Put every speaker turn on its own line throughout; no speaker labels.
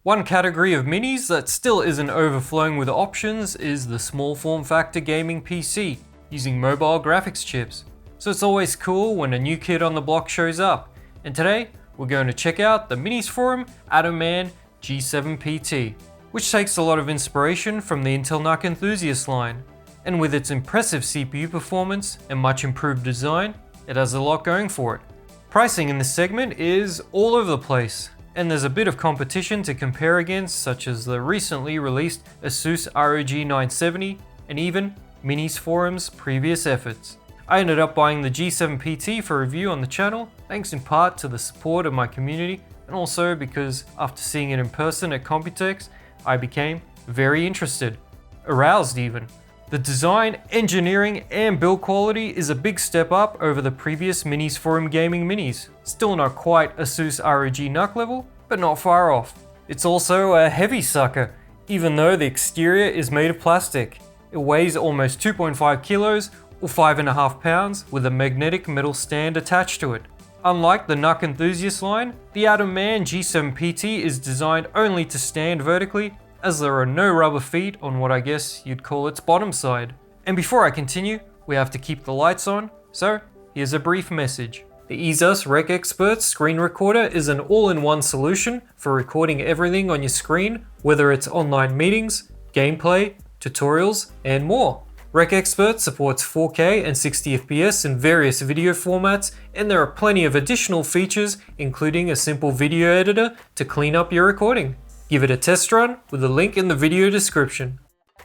One category of minis that still isn't overflowing with options is the small form factor gaming PC, using mobile graphics chips. So it's always cool when a new kid on the block shows up, and today we're going to check out the Minisforum AtomMan G7 PT, which takes a lot of inspiration from the Intel NUC enthusiast line. And with its impressive CPU performance and much improved design, it has a lot going for it. Pricing in this segment is all over the place, and there's a bit of competition to compare against, such as the recently released ASUS ROG NUC and even Minisforum's previous efforts. I ended up buying the G7 PT for review on the channel, thanks in part to the support of my community, and also because after seeing it in person at Computex, I became very interested, aroused even. The design, engineering, and build quality is a big step up over the previous Minisforum gaming minis. Still not quite ASUS ROG NUC level, but not far off. It's also a heavy sucker, even though the exterior is made of plastic. It weighs almost 2.5 kilos or 5.5 pounds with a magnetic metal stand attached to it. Unlike the NUC enthusiast line, the AtomMan G7 PT is designed only to stand vertically, as there are no rubber feet on what I guess you'd call its bottom side. And before I continue, we have to keep the lights on, so here's a brief message. The ASUS ROG Expert screen recorder is an all-in-one solution for recording everything on your screen, whether it's online meetings, gameplay, tutorials, and more. ROG Expert supports 4K and 60 FPS in various video formats, and there are plenty of additional features, including a simple video editor to clean up your recording. Give it a test run with a link in the video description.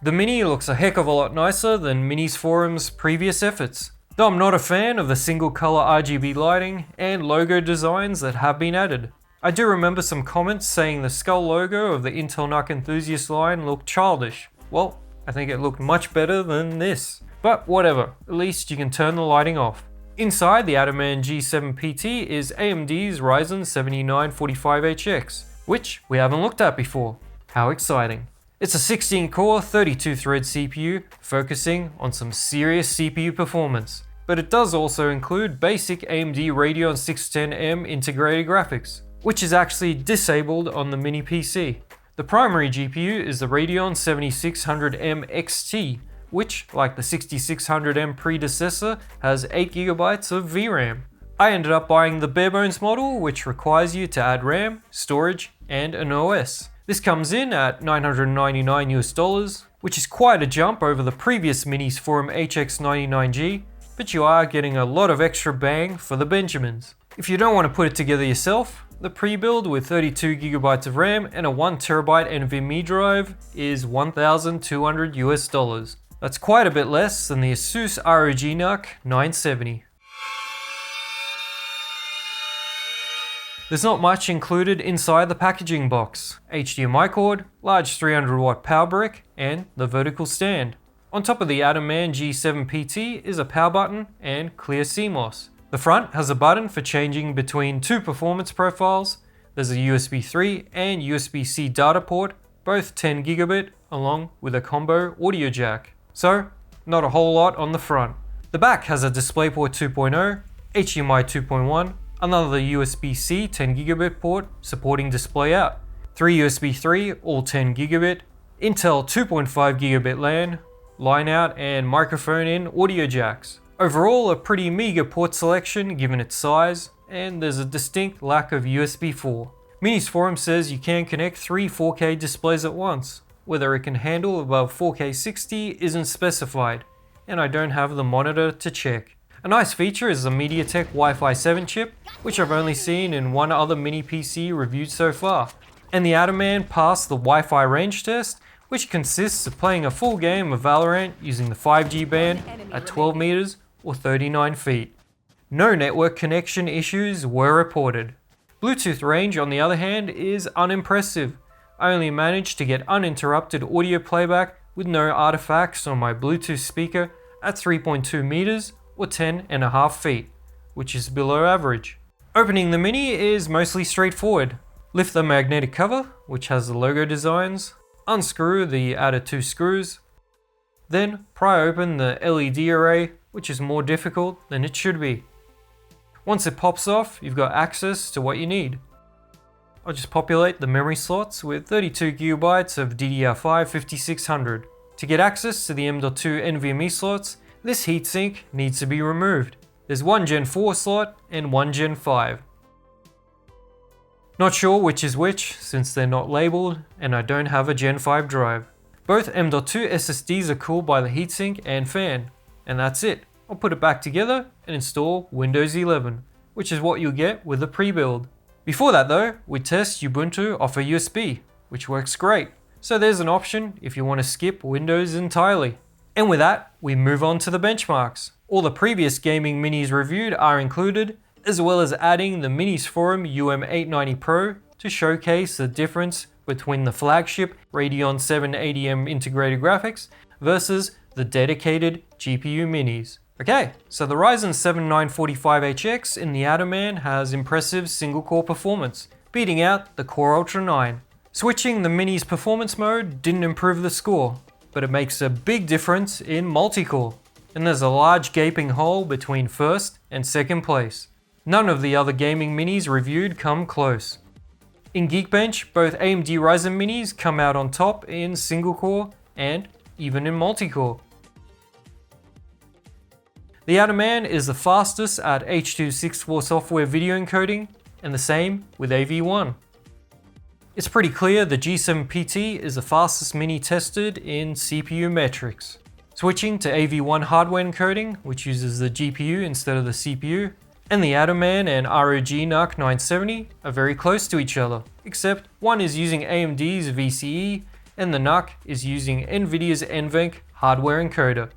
The Mini looks a heck of a lot nicer than Minisforum's previous efforts, though I'm not a fan of the single color RGB lighting and logo designs that have been added. I do remember some comments saying the skull logo of the Intel NUC enthusiast line looked childish. Well, I think it looked much better than this. But whatever, at least you can turn the lighting off. Inside the AtomMan G7 PT is AMD's Ryzen 7945HX, which we haven't looked at before. How exciting. It's a 16-core, 32-thread CPU, focusing on some serious CPU performance. But it does also include basic AMD Radeon 610M integrated graphics, which is actually disabled on the Mini PC. The primary GPU is the Radeon 7600M XT, which, like the 6600M predecessor, has 8GB of VRAM. I ended up buying the barebones model, which requires you to add RAM, storage, and an OS. This comes in at $999 US, which is quite a jump over the previous Minisforum HX99G, but you are getting a lot of extra bang for the Benjamins. If you don't want to put it together yourself, the pre-build with 32GB of RAM and a 1TB NVMe drive is $1,200 US. That's quite a bit less than the ASUS ROG NUC 970. There's not much included inside the packaging box. HDMI cord, large 300-watt power brick, and the vertical stand. On top of the AtomMan G7 PT is a power button and clear CMOS. The front has a button for changing between two performance profiles. There's a USB 3 and USB-C data port, both 10 gigabit, along with a combo audio jack. So, not a whole lot on the front. The back has a DisplayPort 2.0, HDMI 2.1, another USB-C 10 gigabit port supporting display out, 3 USB 3 all 10 gigabit, Intel 2.5 gigabit LAN, line out and microphone in audio jacks. Overall, a pretty meager port selection given its size, and there's a distinct lack of USB 4. Minisforum says you can connect 3 4K displays at once. Whether it can handle above 4K 60 isn't specified, and I don't have the monitor to check. A nice feature is the MediaTek Wi-Fi 7 chip, which I've only seen in one other mini PC reviewed so far. And the AtomMan passed the Wi-Fi range test, which consists of playing a full game of Valorant using the 5G band at 12 meters or 39 feet. No network connection issues were reported. Bluetooth range, on the other hand, is unimpressive. I only managed to get uninterrupted audio playback with no artifacts on my Bluetooth speaker at 3.2 meters or 10.5 feet, which is below average. Opening the Mini is mostly straightforward. Lift the magnetic cover, which has the logo designs, unscrew the added 2 screws, then pry open the LED array, which is more difficult than it should be. Once it pops off, you've got access to what you need. I'll just populate the memory slots with 32GB of DDR5 5600. To get access to the M.2 NVMe slots, this heatsink needs to be removed. There's one Gen 4 slot and one Gen 5. Not sure which is which since they're not labeled and I don't have a Gen 5 drive. Both M.2 SSDs are cooled by the heatsink and fan, and that's it. I'll put it back together and install Windows 11, which is what you'll get with a pre-build. Before that though, we test Ubuntu off a USB, which works great. So there's an option if you want to skip Windows entirely. And with that, we move on to the benchmarks. All the previous gaming minis reviewed are included, as well as adding the Minisforum UM890 Pro to showcase the difference between the flagship Radeon 780M integrated graphics versus the dedicated GPU minis. Okay, so the Ryzen 7945HX in the AtomMan has impressive single-core performance, beating out the Core Ultra 9. Switching the Mini's performance mode didn't improve the score, but it makes a big difference in multi-core, and there's a large gaping hole between first and second place. None of the other gaming minis reviewed come close. In Geekbench, both AMD Ryzen minis come out on top in single-core and even in multi-core. The AtomMan is the fastest at H.264 software video encoding, and the same with AV1. It's pretty clear the G7 PT is the fastest mini tested in CPU metrics. Switching to AV1 hardware encoding, which uses the GPU instead of the CPU, and the AtomMan and ROG NUC 970 are very close to each other, except one is using AMD's VCE and the NUC is using NVIDIA's NVENC hardware encoder.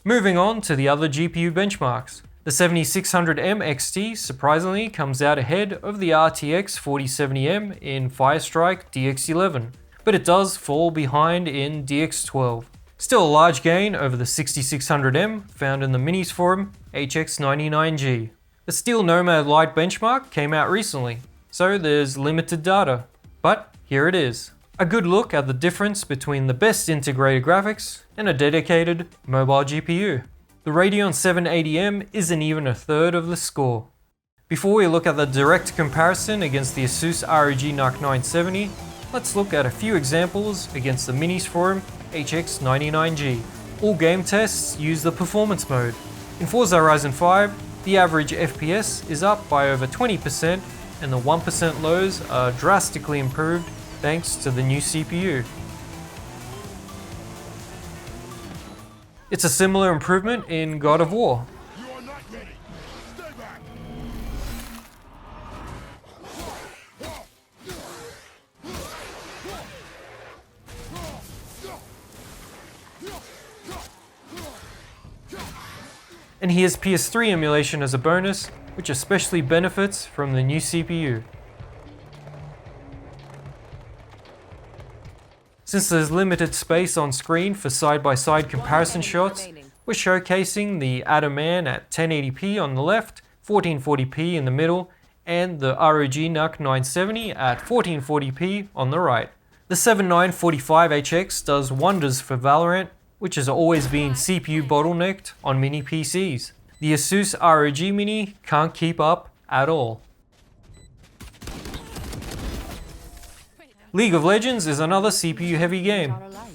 Moving on to the other GPU benchmarks. The 7600M XT surprisingly comes out ahead of the RTX 4070M in Firestrike DX11, but it does fall behind in DX12. Still a large gain over the 6600M found in the Minisforum HX99G. The Steel Nomad Lite benchmark came out recently, so there's limited data, but here it is. A good look at the difference between the best integrated graphics and a dedicated mobile GPU. The Radeon 780M isn't even a third of the score. Before we look at the direct comparison against the ASUS ROG NUC 970, let's look at a few examples against the Minisforum HX99G. All game tests use the performance mode. In Forza Horizon 5, the average FPS is up by over 20% and the 1% lows are drastically improved thanks to the new CPU. It's a similar improvement in God of War. And here's PS3 emulation as a bonus, which especially benefits from the new CPU. Since there's limited space on screen for side-by-side comparison shots, we're showcasing the AtomMan at 1080p on the left, 1440p in the middle, and the ROG NUC 970 at 1440p on the right. The 7945HX does wonders for Valorant, which has always been CPU bottlenecked on mini PCs. The ASUS ROG Mini can't keep up at all. League of Legends is another CPU heavy game.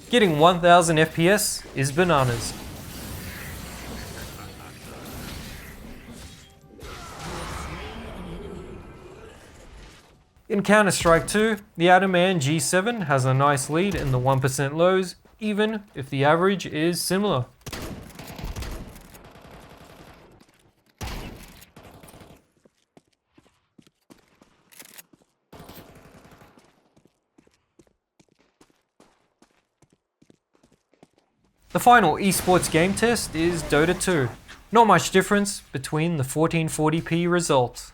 Getting 1000 FPS is bananas. In Counter-Strike 2, the AtomMan G7 has a nice lead in the 1% lows, even if the average is similar. The final esports game test is Dota 2. Not much difference between the 1440p results.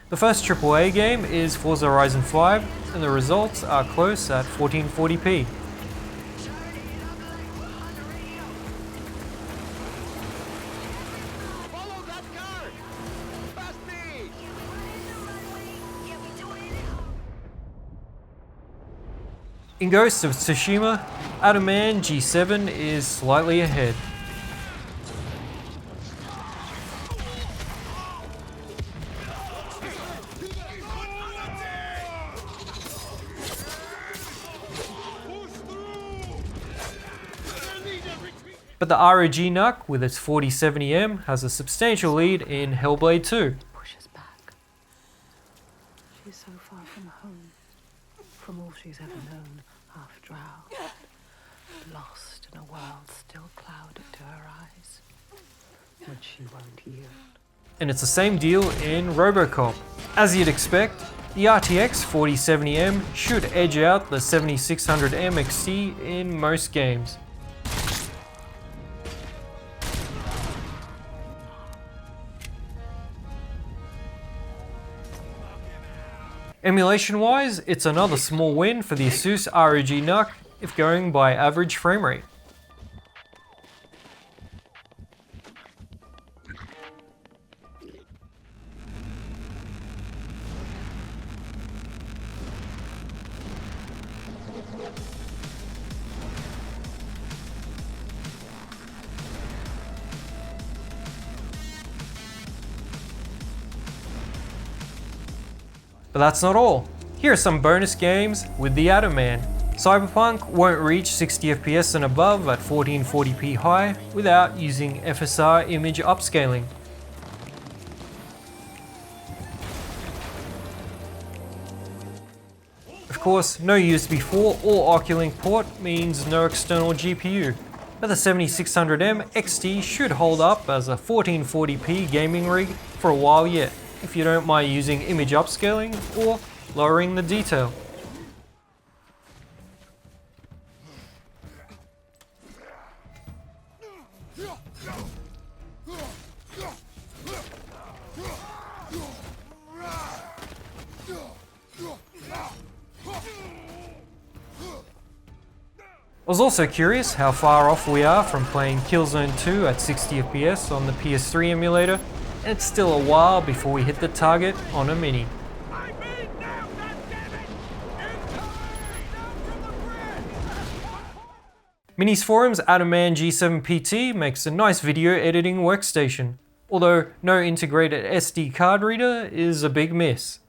The first AAA game is Forza Horizon 5, and the results are close at 1440p. In Ghost of Tsushima, AtomMan G7 is slightly ahead. But the ROG NUC with its 4070M has a substantial lead in Hellblade 2.
Pushes back. She's so far from home, from all she's ever known, half drowned, lost in a world still clouded to her eyes, which she won't yield.
And it's the same deal in Robocop. As you'd expect, the RTX 4070M should edge out the 7600M XT in most games. Emulation wise, it's another small win for the ASUS ROG NUC if going by average frame rate. But that's not all. Here are some bonus games with the AtomMan. Cyberpunk won't reach 60 FPS and above at 1440p high without using FSR image upscaling. Of course, no USB 4 or Oculink port means no external GPU, but the 7600M XT should hold up as a 1440p gaming rig for a while yet, if you don't mind using image upscaling or lowering the detail. I was also curious how far off we are from playing Killzone 2 at 60 FPS on the PS3 emulator, and it's still a while before we hit the target on a Mini. Minisforum's AtomMan G7 PT makes a nice video editing workstation, although no integrated SD card reader is a big miss.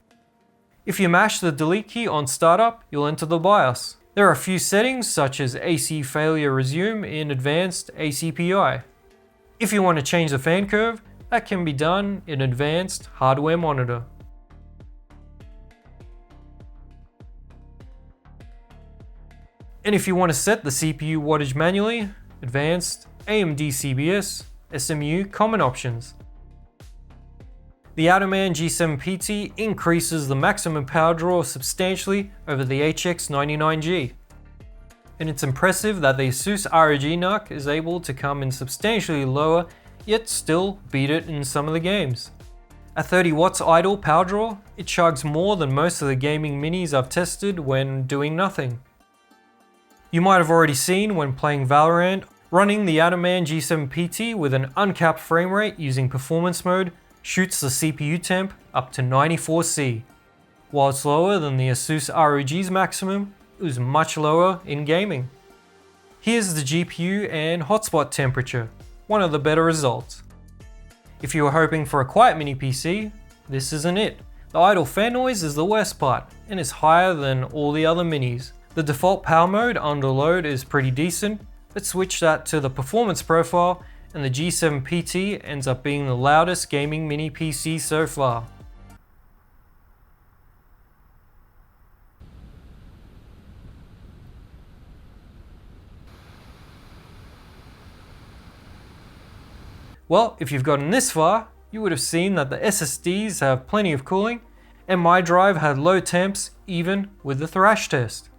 If you mash the delete key on startup, you'll enter the BIOS. There are a few settings such as AC failure resume in advanced ACPI. If you want to change the fan curve, that can be done in advanced hardware monitor. And if you want to set the CPU wattage manually, advanced AMD CBS SMU common options. The AtomMan G7 PT increases the maximum power draw substantially over the HX99G. And it's impressive that the ASUS ROG NUC is able to come in substantially lower, yet still beat it in some of the games. At 30 watts idle power draw, it chugs more than most of the gaming minis I've tested when doing nothing. You might have already seen when playing Valorant, running the AtomMan G7 PT with an uncapped frame rate using performance mode shoots the CPU temp up to 94C. While it's lower than the ASUS ROG's maximum, it was much lower in gaming. Here's the GPU and hotspot temperature, one of the better results. If you were hoping for a quiet mini PC, this isn't it. The idle fan noise is the worst part, and is higher than all the other minis. The default power mode under load is pretty decent, but switch that to the performance profile and the G7 PT ends up being the loudest gaming mini PC so far. Well, if you've gotten this far, you would have seen that the SSDs have plenty of cooling, and my drive had low temps even with the thrash test.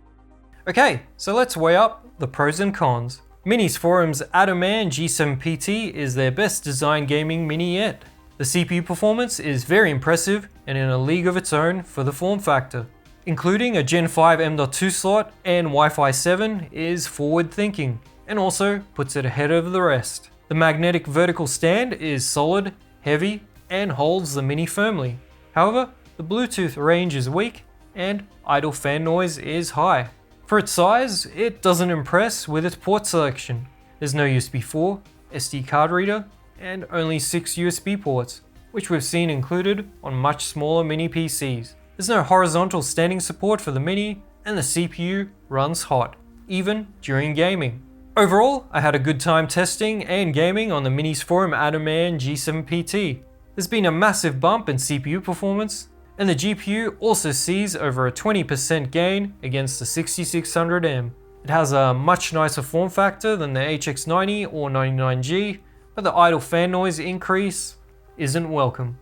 Okay, so let's weigh up the pros and cons. Minisforum's AtomMan G7 PT is their best designed gaming mini yet. The CPU performance is very impressive and in a league of its own for the form factor. Including a Gen 5 M.2 slot and Wi-Fi 7 is forward thinking and also puts it ahead of the rest. The magnetic vertical stand is solid, heavy, and holds the Mini firmly. However, the Bluetooth range is weak and idle fan noise is high. For its size, it doesn't impress with its port selection. There's no USB 4, SD card reader, and only 6 USB ports, which we've seen included on much smaller mini PCs. There's no horizontal standing support for the Mini, and the CPU runs hot, even during gaming. Overall, I had a good time testing and gaming on the Minisforum AtomMan G7 PT. There's been a massive bump in CPU performance, and the GPU also sees over a 20% gain against the 6600M. It has a much nicer form factor than the HX90 or 99G, but the idle fan noise increase isn't welcome.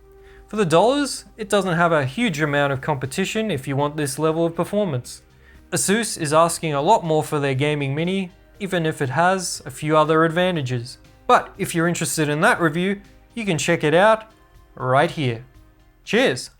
For the dollars, it doesn't have a huge amount of competition if you want this level of performance. ASUS is asking a lot more for their gaming mini, even if it has a few other advantages. But if you're interested in that review, you can check it out right here. Cheers!